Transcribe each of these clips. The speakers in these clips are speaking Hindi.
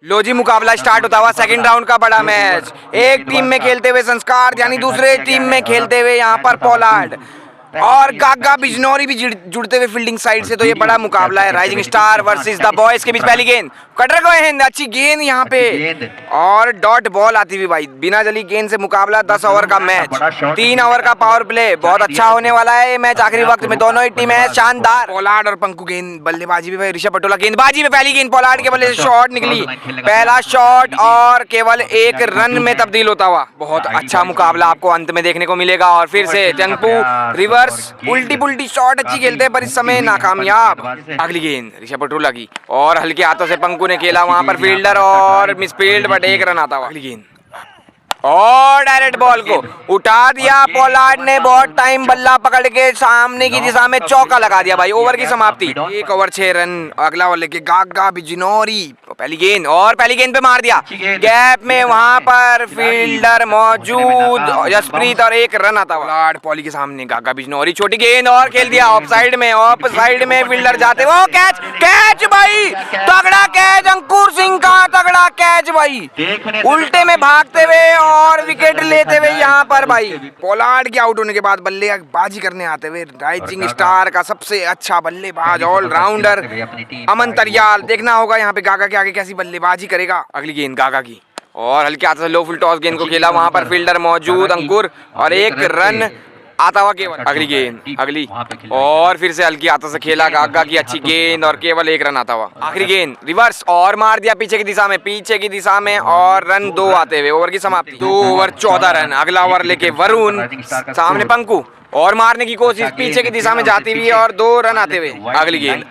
लो जी, मुकाबला स्टार्ट होता हुआ सेकंड राउंड का बड़ा मैच। एक टीम में खेलते हुए संस्कार यानी दूसरे टीम में खेलते हुए यहाँ पर पोलार्ड और गागा बिजनौरी भी जुड़ते हुए फील्डिंग साइड से। तो ये बड़ा मुकाबला है rising star versus the boys के बीच। पहली गेंद कटर गेंद, अच्छी गेंद यहाँ पे और डॉट बॉल आती हुई भाई। बिना जली गेंद से मुकाबला। 10 ओवर का मैच, 3 ओवर का पावर प्ले। बहुत अच्छा होने वाला है ये मैच। आखिरी वक्त में दोनों ही टीमें हैं शानदार। पोलार्ड और पंकु गेंद बल्लेबाजी पे भाई। ऋषभ पटोला गेंदबाजी में पहली गेंद पोलार्ड के बल्ले से शॉट निकली। पहला शॉट और केवल 1 रन में तब्दील होता हुआ। बहुत अच्छा मुकाबला आपको अंत में देखने को मिलेगा। और फिर से टंकपू रिवर्स उल्टी पुल्टी शॉट अच्छी खेलते हैं पर इस समय नाकामयाब। अगली गेंद ऋषभ पटोला की और हल्के हाथों से पंकु ने खेला वहां पर फील्डर और मिसफील्ड बट 1 रन आता हुआ। अगली गेंद और डायरेक्ट बॉल को उठा दिया पोलार्ड ने। बहुत टाइम बल्ला पकड़ के सामने की दिशा में चौका लगा दिया भाई। ओवर की समाप्ति। 1 ओवर 6 रन। अगला ओवर लेके गागा बिजनौरी। पहली गेंद और पहली गेंद पे मार दिया गैप में। वहां पर फील्डर मौजूद जसप्रीत और 1 रन आता हुआ। पोलार्ड पॉली के सामने गागा बिजनौरी। छोटी गेंद और खेल दिया ऑफ साइड में। ऑफ साइड में फील्डर जाते वो कैच कैच भाई। तगड़ा कैच अंकुर सिंह का। तगड़ा कैच भाई। उल्टे में भागते हुए और विकेट लेते हुए यहाँ पर भाई। पोलार्ड के आउट होने के बाद बल्लेबाजी करने आते हुए राइजिंग स्टार का सबसे अच्छा बल्लेबाज ऑलराउंडर अमन तरियाल। देखना होगा यहाँ पे गागा के आगे कैसी बल्लेबाजी करेगा। अगली गेंद गागा की और हल्के हाथ से लो फुल टॉस गेंद को खेला। वहां पर फील्डर मौजूद अंकुर और 1 रन आता हुआ केवल। अगली गेंद अगली और फिर से हल्की हाथों से खेला गागा की अच्छी गेंद और केवल 1 रन आता हुआ। आखिरी गेंद रिवर्स और मार दिया पीछे की दिशा में और रन 2 आते हुए। ओवर की समाप्ति। 2 ओवर 14 रन। अगला ओवर लेके वरुण सामने पंकु और मारने की कोशिश पीछे की दिशा में जाती हुई और 2 रन आते हुए। अगली गेंद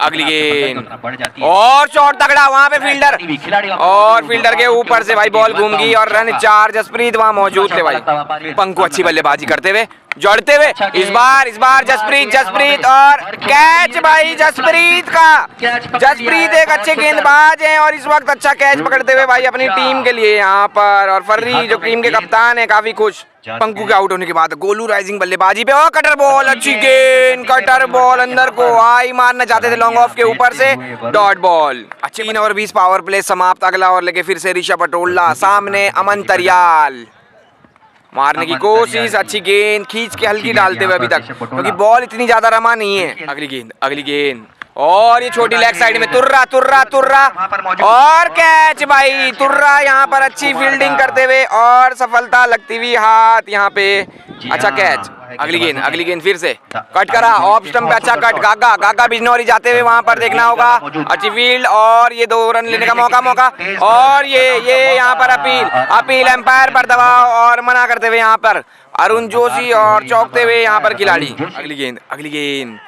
और शॉट तगड़ा वहां पे फील्डर और फील्डर के ऊपर से भाई बॉल घूम गई और रन 4। जसप्रीत वहां मौजूद थे भाई। पंकु अच्छी बल्लेबाजी करते हुए जोड़ते हुए इस बार जसप्रीत और कैच भाई जसप्रीत का। जसप्रीत एक अच्छे गेंदबाज हैं और इस वक्त अच्छा कैच पकड़ते हुए भाई अपनी टीम के लिए यहाँ पर। और फर्री जो टीम के कप्तान है काफी खुश। पंकु के आउट होने के बाद गोलू राइजिंग बल्लेबाजी पे और कटर बॉल अच्छी गेंद। कटर बॉल अंदर को आई। मारना चाहते थे लॉन्ग ऑफ के ऊपर से डॉट बॉल। अच्छे 3 ओवर 20 पावर प्ले समाप्त। अगला ओवर लेके फिर से ऋषभ पटोला सामने अमन तरियाल। मारने की कोशिश अच्छी गेंद खींच के हल्की डालते हुए अभी तक क्योंकि बॉल इतनी ज्यादा रमा नहीं है। अगली गेंद और ये छोटी लेग साइड में तुर्रा और कैच भाई। तुर्रा यहाँ पर अच्छी फील्डिंग करते हुए और सफलता लगती हुई हाथ यहाँ पे। अच्छा कैच। अगली गेंद फिर से कट करा ऑफ स्टंप पे। अच्छा कट गागा बिजनौरी जाते हुए वहां पर देखना होगा। अच्छी फील्ड और ये 2 रन लेने का मौका और ये यहाँ पर अपील एम्पायर पर दबाव और मना करते हुए यहाँ पर अरुण जोशी और चौंकते हुए यहाँ पर खिलाड़ी। अगली गेंद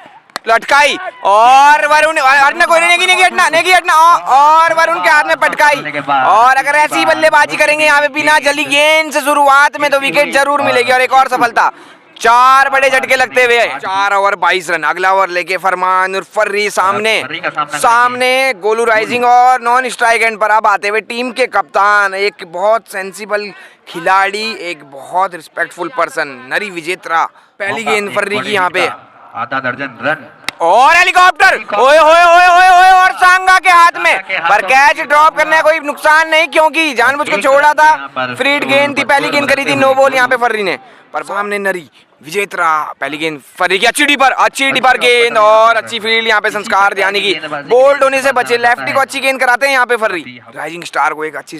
लटकाई और वरुण नहीं हटना और वरुण के हाथ में पटकाई। और अगर ऐसी बल्लेबाजी करेंगे यहाँ पे बिना जली गेंद से शुरुआत में तो विकेट जरूर मिलेगी और एक और सफलता। 4 बड़े झटके लगते हुए 4 ओवर 22 रन। अगला ओवर लेके फरमान और फर्री सामने गोलू राइजिंग और नॉन स्ट्राइक एंड पर अब आते हुए टीम के कप्तान। एक बहुत सेंसिबल खिलाड़ी, एक बहुत रिस्पेक्टफुल पर्सन, नरी विजेत्रा। पहली गेंद फर्री की यहाँ पे आधा दर्जन रन और हेलीकॉप्टर ओए और सांगा के हाथ में पर कैच ड्रॉप करने का कोई नुकसान नहीं क्योंकि जानबूझ के छोड़ा था। फ्रीड गेंद थी। पहली गेंद करी थी नो बॉल यहाँ पे फर्री ने पर सामने नरी विजेत्रा। पहली गेंद फर्री की अच्छी डीपर गेंद और अच्छी फील्ड यहाँ पे संस्कार यानी कि बोल्ड होने से बचे। लेफ्टी को अच्छी गेंद कराते हैं यहाँ पे फर्री। राइजिंग स्टार को एक अच्छी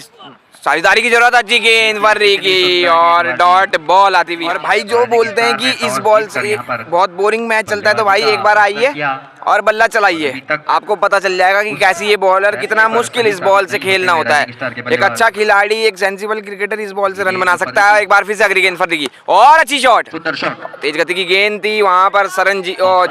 साझेदारी की जरूरत। अच्छी गेंद फर्री की और डॉट बॉल आती हुई। और भाई जो बोलते हैं कि इस बॉल से बहुत बोरिंग मैच चलता है तो भाई एक बार आइए और बल्ला चलाइए। आपको पता चल जाएगा कि कैसी ये बॉलर कितना मुश्किल इस बॉल से खेलना होता है। एक अच्छा खिलाड़ी, एक सेंसिबल क्रिकेटर इस बॉल से रन बना सकता है। एक बार फिर से अगली गेंद फर्री की और अच्छी शॉट। तेज गति की गेंद थी वहां पर।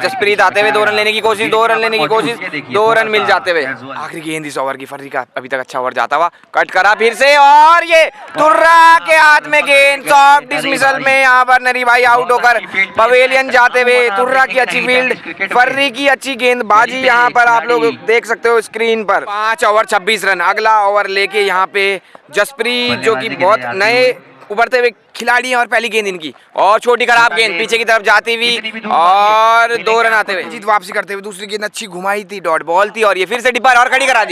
जसप्रीत आते हुए 2 रन लेने की कोशिश 2 रन मिल जाते हुए। आखिरी गेंद इस ओवर की फर्री का अभी तक अच्छा ओवर जाता हुआ। कट करा फिर से और ये तुर्रा के हाथ में गेंद। सॉफ्ट डिसमिसल में यहाँ पर नरी भाई आउट होकर पवेलियन जाते हुए। तुर्रा की अच्छी फील्ड, फर्री की अच्छी गेंदबाजी यहाँ पर आप लोग देख सकते हो स्क्रीन पर। 5 ओवर 26 रन। अगला ओवर लेके यहाँ पे जसप्रीत जो कि बहुत नए उभरते हुए खिलाड़ी हैं और पहली गेंद इनकी और छोटी खराब गेंद पीछे की तरफ जाती हुई और 2 रन आते हुए जीत वापसी करते हुए। दूसरी गेंद अच्छी घुमाई थी, डॉट बॉल थी और ये फिर से डिपर और खड़ी करा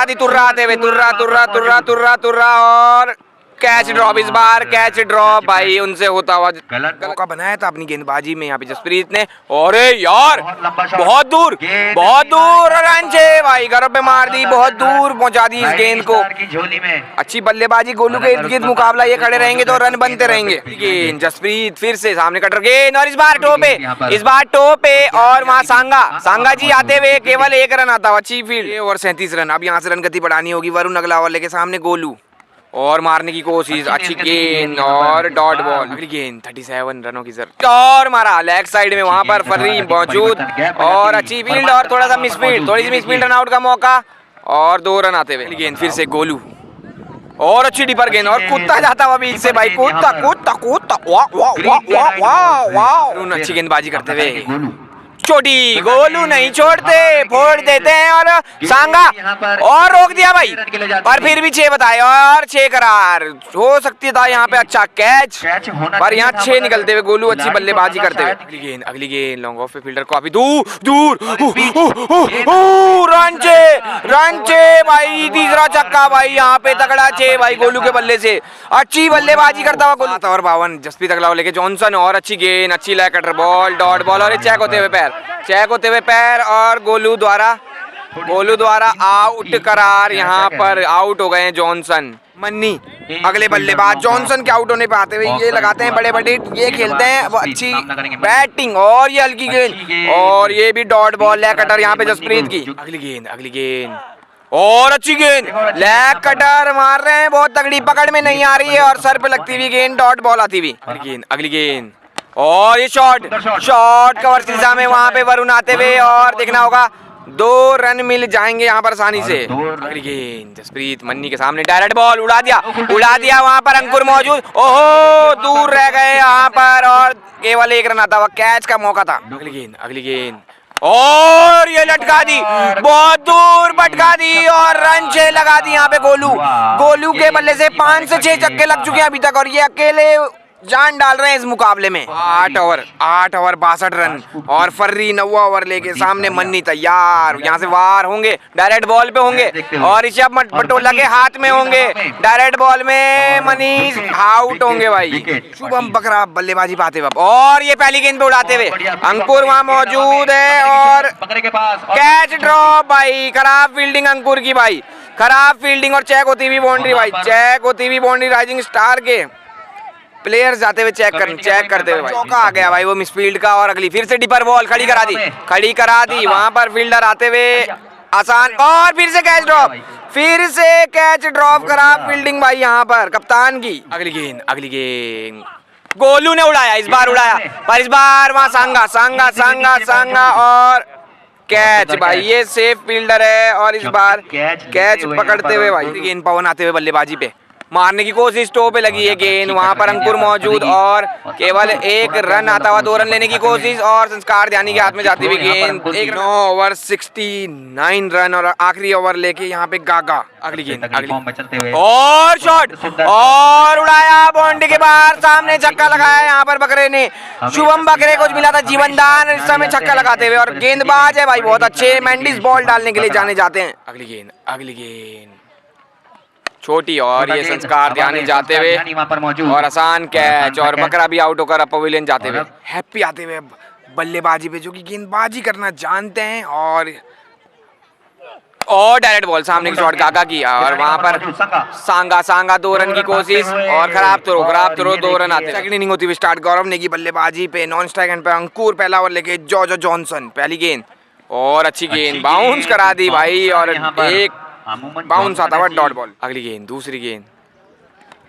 दी तुर्रा आते हुए, तुर्रा और कैच ड्रॉप। इस बार कैच ड्रॉप भाई उनसे होता हुआ मौका बनाया था अपनी गेंदबाजी में यहाँ पे जसप्रीत ने। और यार बहुत दूर रन छे भाई, गर्व पे मार दी, बहुत दूर पहुंचा दी इस गेंद को। अच्छी बल्लेबाजी, गोलू के इर्द गिर्द मुकाबला, ये खड़े रहेंगे तो रन बनते रहेंगे। गेंद जसप्रीत फिर से सामने कटर गेंद और इस बार टोपे और वहाँ सांगा जी आते हुए केवल 1 रन आता हुआ। अच्छी फील्ड और 37 रन। अब यहाँ से रन गति बढ़ानी होगी। वरुण अगला ओवर लेके सामने गोलू और मारने की कोशिश, अच्छी गेंद और डॉट बॉल। अगली गेंद 37 रनों की जरूरत और मारा लेग साइड में, वहां पर फर्री मौजूद और अच्छी फील्ड और थोड़ी सी मिसफील्ड, रन आउट का मौका और 2 रन आते हुए। गेंद फिर से गोलू और अच्छी डिपर गेंद और कूदता जाता हुआ बीच से भाई, कूदता वाह। अच्छी गेंदबाजी करते हुए छोटी, गोलू नहीं छोड़ते, फोड़ देते हैं और सांगा और रोक दिया भाई और फिर भी 6 बताए और 6 करार। हो सकती था यहाँ पे अच्छा कैच पर यहाँ 6 निकलते हुए गोलू अच्छी बल्लेबाजी करते हुए। अगली गेंद लॉन्ग ऑफ पे फील्डर काफी दूर रन छे भाई, तीसरा छक्का भाई, यहाँ पे तगड़ा 6 भाई गोलू के बल्ले से, अच्छी बल्लेबाजी करता हुआ गोलू। और 52 जसप्रीत अगला लेके जॉनसन और अच्छी गेंद, अच्छी leg cutter ball, dot ball और चेक होते हुए पैर और गोलू द्वारा आउट करार। यहाँ पर आउट हो गए हैं जॉनसन। मन्नी अगले बल्लेबाज जॉनसन के आउट होने पे आते हुए ये लगाते हैं बड़े ये खेलते हैं वो अच्छी बैटिंग और ये हल्की गेंद और ये भी डॉट बॉल, लेग कटर यहाँ पे जसप्रीत की। अगली गेंद और अच्छी गेंद, लेग कटर मार रहे हैं, बहुत तगड़ी, पकड़ में नहीं आ रही है और सर पे लगती हुई गेंद, डॉट बॉल आती हुई। अगली गेंद और ये शॉट कवर सीधा में, वहां पे वरुण आते हुए और देखना होगा 2 रन मिल जाएंगे यहाँ पर आसानी से। अगली गेंद जसप्रीत मन्नी के सामने डायरेक्ट बॉल उड़ा दिया वहां पर अंकुर मौजूद, ओहो दूर रह गए यहाँ पर और केवल 1 रन आता हुआ, कैच का मौका था। अगली गेंद और ये लटका दी, बहुत दूर भटका दी और रन 6 लगा दी यहाँ पे गोलू के बल्ले से 5 से 6 छक्के लग चुके हैं अभी तक और ये अकेले जान डाल रहे हैं इस मुकाबले में। 8 ओवर 62 रन और फर्री 9वां ओवर लेके सामने मन्नी तैयार, यहाँ से वार होंगे, डायरेक्ट बॉल पे होंगे और ऋषभ पटोला के हाथ में होंगे, डायरेक्ट बॉल में मनीष आउट होंगे भाई। शुभम बकरा बल्लेबाजी पाते वक्त और ये पहली गेंद पे उड़ाते हुए अंकुर वहाँ मौजूद है और कैच ड्रॉप भाई, खराब फील्डिंग अंकुर की भाई, खराब फील्डिंग और चेक होती हुई बाउंड्री राइजिंग स्टार के प्लेयर्स जाते हुए चेक करते हुए चौका आ गया भाई वो मिसफील्ड का। और अगली फिर से डिपर बॉल खड़ी करा दी वहां पर फील्डर आते हुए आसान और फिर से कैच ड्रॉप, खराब फील्डिंग भाई यहाँ पर कप्तान की। अगली गेंद गोलू ने उड़ाया, पर इस बार वहाँ सांगा और कैच भाई, ये सेफ फील्डर है और इस बार कैच पकड़ते हुए भाई गेंद पवन आते हुए बल्लेबाजी पे मारने की कोशिश, टो पे लगी है गेंद, वहां पर अंकुर मौजूद और केवल 1 रन आता हुआ, 2 रन लेने की कोशिश और संस्कार ध्यानी के हाथ में जाती हुई गेंद। 9 ओवर 69 रन और आखिरी ओवर लेके यहाँ पे गागा। अगली गेंद और शॉट और उड़ाया बाउंड्री के बाहर, सामने छक्का लगाया यहाँ पर बकरे ने, शुभम बकरे को मिला था जीवन दान इस समय छक्का लगाते हुए और गेंदबाज है भाई बहुत अच्छे, मैंडिस बॉल डालने के लिए जाने जाते हैं। अगली गेंद छोटी और ये संस्कार ध्यानी जाते हुए और आसान कैच और बकरा भी आउट होकर पवेलियन जाते हुए हैप्पी आते हुए बल्लेबाजी पे, जो कि गेंदबाजी करना जानते हैं और डायरेक्ट बॉल सामने की शॉट गागा की और वहां पर सांगा 2 रन की कोशिश और खराब थ्रो 2 रन आते। सेकंड इनिंग होती हुई स्टार्ट, गौरव नेगी बल्लेबाजी पे, नॉन स्ट्राइक एंड पे अंकुर पहला ओवर लेके जॉनसन पहली गेंद और अच्छी गेंद बाउंस करा दी भाई और एक बाउंस आता हुआ डॉट बॉल। अगली गेंद दूसरी गेंद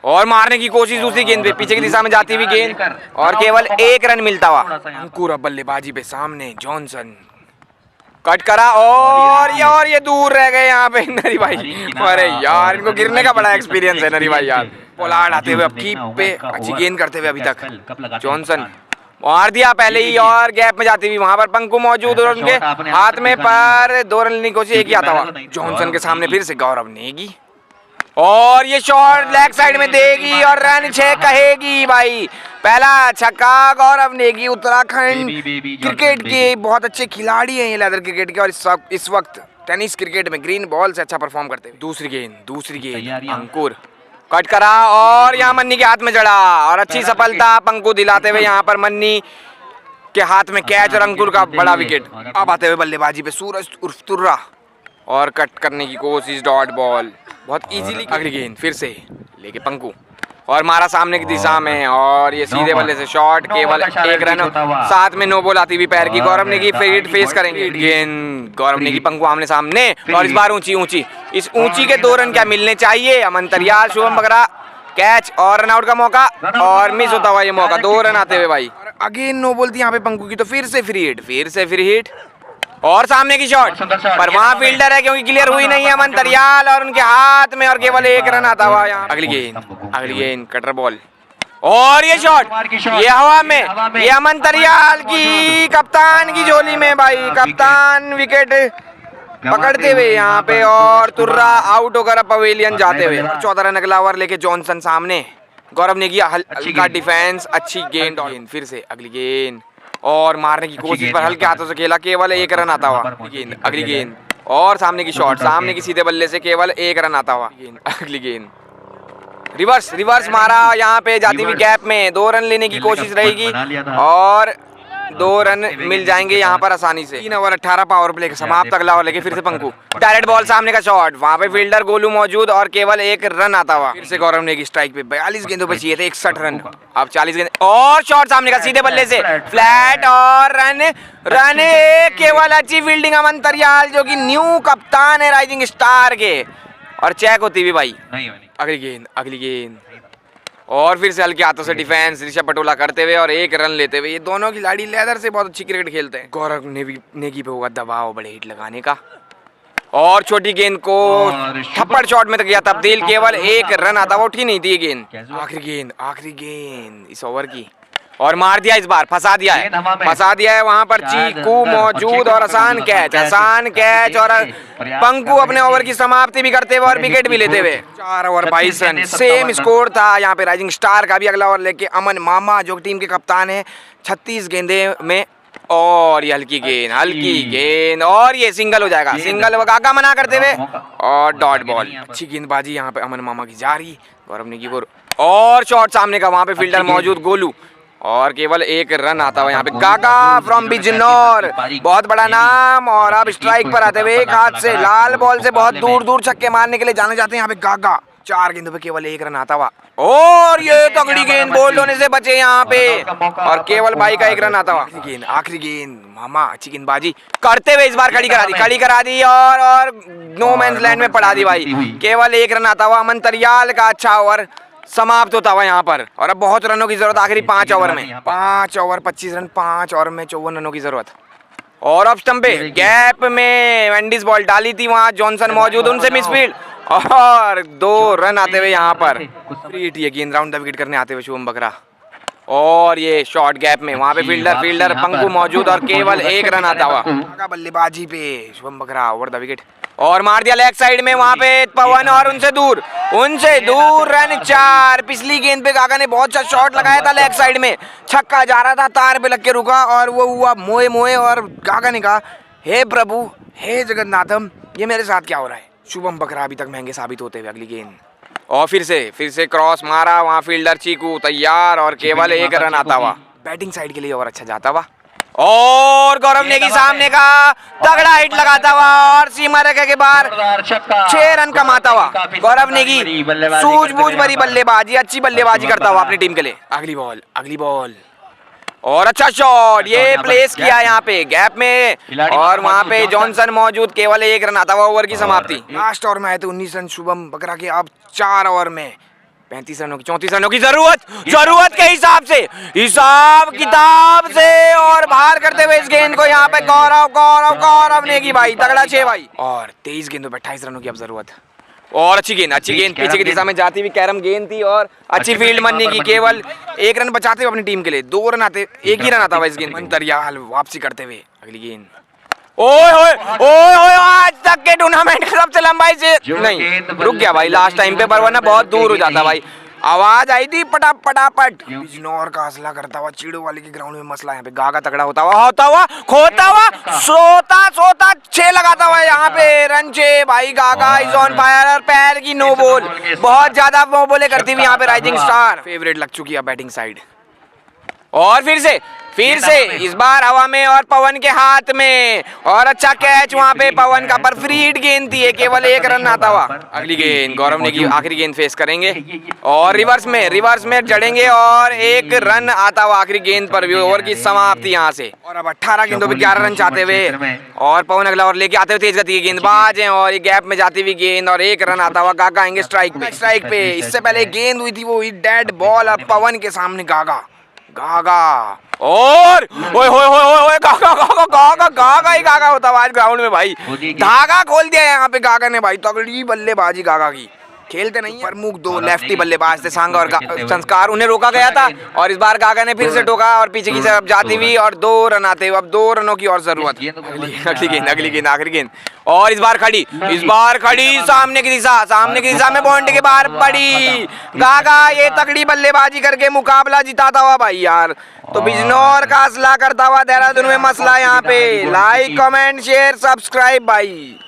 और मारने की कोशिश दूसरी गेंद पे, पीछे की दिशा में जाती हुई गेंद और केवल 1 रन मिलता हुआ। अंकुर बल्लेबाजी पे सामने जॉनसन कट करा और ये दूर रह गए यहाँ पे नरी भाई, अरे यार इनको गिरने का बड़ा एक्सपीरियंस है नरी भाई यार। पोलार्ड आते हुए अब कीप पे अच्छी गेंद करते हुए अभी तक जॉनसन मार दिया पहले ही और गैप में जाती हुई, वहां पर पंकु मौजूद और उनके हाथ में पर 2 रन लेने की कोशिश, एक ही आता हुआ। जॉनसन के सामने फिर से गौरव नेगी और ये शॉट लेग साइड में देगी और रन 6 कहेगी भाई। पहला छक्का गौरव नेगी। उत्तराखंड क्रिकेट के बहुत अच्छे खिलाड़ी हैं ये लेदर क्रिकेट के, और इस वक्त टेनिस क्रिकेट में ग्रीन बॉल से अच्छा परफॉर्म करते हैं। दूसरी गेंद अंकुर कट करा और यहाँ मन्नी के हाथ में जड़ा, और अच्छी सफलता पंकु दिलाते हुए यहाँ पर मन्नी के हाथ में कैच और अंकुर का बड़ा विकेट। अब आते हुए बल्लेबाजी पे सूरज उर्फ तुर्रा, और कट करने की कोशिश, डॉट बॉल बहुत इजीली। अगली गेंद फिर से लेके पंकु और मारा सामने की दिशा में, और ये सीधे बल्ले से शॉट, केवल 1 रन। साथ में नो बॉल आती हुई पैर की। गौरव नेगी फिर फेस करेंगे गेंद। गौरव नेगी पंकु आमने सामने, और इस बार ऊंची। इस ऊंची के 2 रन क्या मिलने चाहिए। अमन तरियाल, शुभम बगरा कैच और रन आउट का मौका, और मिस होता हुआ ये मौका। 2 रन आते हुए भाई। अगेन नो बॉल थी यहाँ पे पंकु की, तो फिर से फ्री हिट और सामने की शॉट, पर वहाँ फील्डर है क्योंकि क्लियर हुई नहीं है अमन तरियाल, और उनके हाथ में और केवल 1 रन आता हुआ यहाँ। अगली गेंद कटर बॉल, और ये शॉट, ये हवा में, ये अमन तरियाल की कप्तान की झोली में भाई। कप्तान विकेट पकड़ते हुए यहाँ पे, और तुर्रा आउट होकर अब पवेलियन जाते हुए। 14 रन अगला ओवर लेके जॉनसन सामने। गौरव ने किया हल्का डिफेंस, अच्छी गेंद। फिर से अगली गेंद, और मारने की कोशिश पर हल्के हाथों से खेला, केवल 1 रन आता हुआ। अगली गेंद और सामने की शॉट, सामने की सीधे बल्ले से केवल 1 रन आता हुआ। अगली गेंद रिवर्स मारा, यहाँ पे जाती हुई गैप में 2 रन लेने की कोशिश रहेगी, और 2 रन मिल जाएंगे यहाँ पर आसानी से। 3 ओवर 18 पावर प्ले के समाप्त। अगला ओवर लेके फिर से पंकु, डायरेक्ट बॉल, सामने का शॉट, वहां पे फील्डर गोलू मौजूद, और केवल 1 रन आता हुआ। फिर से गौरव नेगी स्ट्राइक पे। 42 गेंदों पे चाहिए थे 61 रन, अब 40 गेंद, और शॉट सामने का सीधे बल्ले से फ्लैट, और रन केवल अच्छी फील्डिंग अमन तरियाल, जो कि न्यू कप्तान है राइजिंग स्टार के, और चेक होती हुई भाई। अगली गेंद और फिर से हल्के हाथों से डिफेंस, ऋषभ पटोला करते हुए और 1 रन लेते हुए। ये दोनों खिलाड़ी लेदर से बहुत अच्छी क्रिकेट खेलते हैं। गौरव नेगी पे होगा दबाव बड़े हिट लगाने का, और छोटी गेंद को थप्पड़ शॉट में गया तब्दील, केवल 1 रन आता, वो उठी नहीं थी गेंद। आखिरी गेंद इस ओवर की, और मार दिया, इस बार फंसा दिया है वहां पर चीकू मौजूद, और आसान कैच, और पंकु अपने ओवर की समाप्ति भी करते हुए और विकेट भी लेते हुए। 4 ओवर 22 रन, सेम स्कोर था यहाँ पे राइजिंग स्टार का भी। अगला ओवर लेके अमन मामा, जो टीम के कप्तान है, 36 गेंदे में, और ये हल्की गेंद, और ये सिंगल हो जाएगा। सिंगल गागा मना करते हुए, और डॉट बॉल। अच्छी गेंदबाजी यहाँ पे अमन मामा की जारी। गौरव नेगी और शॉट सामने का, वहां पे फील्डर मौजूद गोलू, और केवल 1 रन आता हुआ यहाँ पे। गागा फ्रॉम बिजनौर, बहुत बड़ा नाम, और अब स्ट्राइक पर आते हुए 1 हाथ से लाल बॉल से बहुत दूर छक्के मारने के लिए जाने जाते हैं यहाँ पे गागा। 4 गेंदों पे केवल 1 रन आता हुआ, और ये तगड़ी गेंद बोल्ड होने से बचे यहाँ पे, और केवल बाई का 1 रन आता हुआ। आखिरी गेंद मामा, अच्छी गेंदबाजी करते हुए इस बार खड़ी करा दी, और नो मैंस लैंड में पड़ा दी भाई। केवल 1 रन आता हुआ। अमन तरियाल का अच्छा ओवर समाप्त होता हुआ यहाँ पर, और अब बहुत रनों की जरूरत आखिरी 5 ओवर में। 5 ओवर 25 रन, 5 ओवर में 54 रनों की जरूरत। और अब स्टंप पे गैप में वेंडीज बॉल डाली थी, वहां जॉनसन मौजूद, उनसे मिसफील्ड, और 2 रन आते हुए यहाँ पर। गेंद राउंड द विकेट करने आते हुए शुभम बगरा, और ये शॉर्ट गैप में वहां पे फील्डर पंकु मौजूद, और केवल 1 रन आता हुआ। बल्लेबाजी पे शुभम बगरा ओवर द विकेट, और मार दिया लेग साइड में, वहां पे पवन, और उनसे दूर रन 4। पिछली गेंद पे गागा ने बहुत अच्छा शॉट लगाया था लेग साइड में, छक्का जा रहा था, तार पे लग के रुका, और वो हुआ मोए, और गागा ने कहा, हे प्रभु, हे जगन्नाथम, ये मेरे साथ क्या हो रहा है। शुभम बगरा अभी तक महंगे साबित होते हुए। अगली गेंद, और फिर से क्रॉस मारा, वहां फील्डर चीकू तैयार, और केवल 1 रन आता हुआ। बैटिंग साइड के लिए ओवर अच्छा जाता हुआ, और गौरव नेगी सामने का तगड़ा हिट लगाता हुआ, और सीमा रेखा के बाहर 6 रन कमाता हुआ। गौरव नेगी सूझबूझ भरी बल्लेबाजी, अच्छी बल्लेबाजी करता हुआ अपनी टीम के लिए। अगली बॉल और अच्छा शॉट, ये प्लेस किया यहाँ पे गैप में, और वहाँ पे जॉनसन मौजूद, केवल 1 रन आता हुआ। ओवर की समाप्ति। लास्ट ओवर में आए थे 19 रन शुभम बगरा के, अब 4 ओवर में 35 रनों की 34 रनों की जरूरत के हिसाब किताब से, और बाहर करते हुए इस गेंद को यहाँ पे गौरव नेगी भाई, तगड़ा 6 भाई, और 23 गेंदों पे 28 रनों की अब जरूरत। और अच्छी गेंद पीछे की दिशा में जाती हुई कैरम गेंद थी, और अच्छी फील्ड मन्नी की, केवल 1 रन बचाते हुए अपनी टीम के लिए। 2 रन आते, 1 ही रन आता हुआ इस गेंद। तरियाल वापसी करते हुए। अगली गेंद, ओए होए ओए होए, आज तक के टूर्नामेंट का सबसे लंबाई से नहीं रुक गया भाई लास्ट टाइम पे, पर वरना बहुत दूर हो जाता भाई। आवाज आई थी पटापट। बिजनौर का हौसला करता हुआ चीड़ो वाले के ग्राउंड में मसला, यहाँ पे गागा तगड़ा होता हुआ खोता हुआ सोता 6 लगाता हुआ यहाँ पे रन 6 भाई। गागा इज ऑन फायर और पैर की नो बॉल, बहुत ज्यादा नो बॉले करती हुई यहाँ पे राइजिंग स्टार फेवरेट लग चुकी है बैटिंग साइड। और फिर से इस बार हवा में और पवन के हाथ में, और अच्छा कैच वहां पे पवन का, पर फ्री हिट गेंद थी, केवल 1 रन आता हुआ। अगली गेंद गौरव ने की, आखिरी गेंद फेस करेंगे और रिवर्स में जड़ेंगे और 1 रन आता हुआ आखिरी गेंद पर भी। ओवर की समाप्ति यहाँ से, और अब 18 गेंदों पे 11 रन चाहते हुए, और पवन अगला ओवर लेके आते हुए तेज गति के गेंदबाज हैं, और ये गैप में जाती हुई गेंद और 1 रन आता हुआ। गागा आएंगे स्ट्राइक पे। इससे पहले गेंद हुई थी वो हुई डेड बॉल, और पवन के सामने गागा और ओए होए होए होए गागा ही गागा होता है आज ग्राउंड में भाई। धागा खोल दिया यहाँ पे गागा ने भाई, तगड़ी बल्लेबाजी गागा की। खेलते नहीं प्रमुख 2 लेफ्टी बल्लेबाज थे, सांगा और संस्कार, उन्हें रोका गया था, और इस बार गागा ने फिर से टोका और पीछे की तरफ जाती हुई और 2 रन आते हुए। अब 2 रनों की और जरूरत। अगली गेंद आखिरी गेंद, और इस बार खड़ी सामने की दिशा में बाउंड्री के बाहर पड़ी। गागा ये तगड़ी बल्लेबाजी करके मुकाबला जिताता हुआ भाई यार। तो बिजनौर का हौसला करता हुआ देहरादून में मसला यहाँ पे। लाइक कमेंट शेयर सब्सक्राइब भाई।